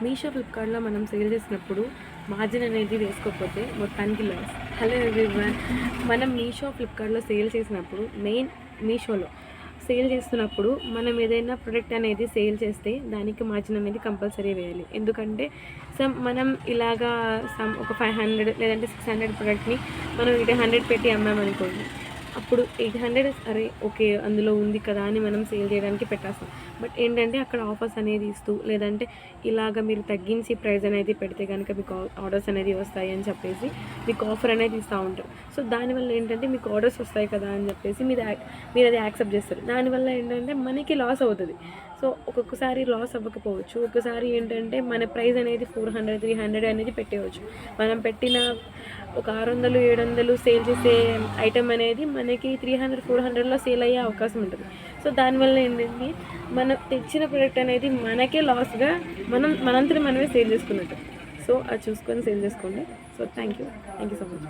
మీషో, ఫ్లిప్కార్ట్‌లో మనం సేల్ చేసినప్పుడు మార్జిన్ అనేది వేసుకోకపోతే మొత్తానికి లాస్. Hello everyone. మనం మీషో, ఫ్లిప్కార్ట్‌లో సేల్ చేసినప్పుడు మెయిన్ మీషోలో సేల్ చేస్తున్నప్పుడు మనం ఏదైనా ప్రొడక్ట్ అనేది సేల్ చేస్తే దానికి మార్జిన్ అనేది కంపల్సరీ వేయాలి. ఎందుకంటే మనం ఇలాగా ఒక 500 లేదంటే 600 ప్రొడక్ట్‌ని మనం 800 పెట్టి అమ్మామనుకోండి. అప్పుడు 800 అరే! ఓకే. అందులో ఉంది కదా అని మనం సేల్ చేయడానికి పెట్టేస్తాం. బట్ ఏంటంటే అక్కడ ఆఫర్స్ అనేది ఇస్తూ లేదంటే ఇలాగ మీరు తగ్గించి ప్రైస్ అనేది పెడితే గనుక మీకు ఆర్డర్స్ అనేది వస్తాయి అని చెప్పేసి మీకు ఆఫర్ అనేది ఇస్తూ ఉంటారు. సో దానివల్ల ఏంటంటే మీకు ఆర్డర్స్ వస్తాయి కదా అని చెప్పేసి మీరు అది యాక్సెప్ట్ చేస్తారు. దానివల్ల ఏంటంటే మనకి లాస్ అవుతది. సో ఒక్కొక్కసారి లాస్ అవ్వకపోవచ్చు. ఒక్కసారి ఏంటంటే మన ప్రైస్ అనేది 400, 300 అనేది పెట్టేయవచ్చు. మనం పెట్టిన ఒక 600, 700 సేల్ చేసే ఐటెం అనేది మనకి 300, 400లో సేల్ అయ్యే అవకాశం ఉంటుంది. సో దానివల్ల ఏంటంటే మనం తెచ్చిన ప్రోడక్ట్ అనేది మనకే లాస్‌గా మనంతట మనమే సేల్ చేసుకున్నట్టు. సో అది చూసుకొని సేల్ చేసుకోండి. So thank you so much.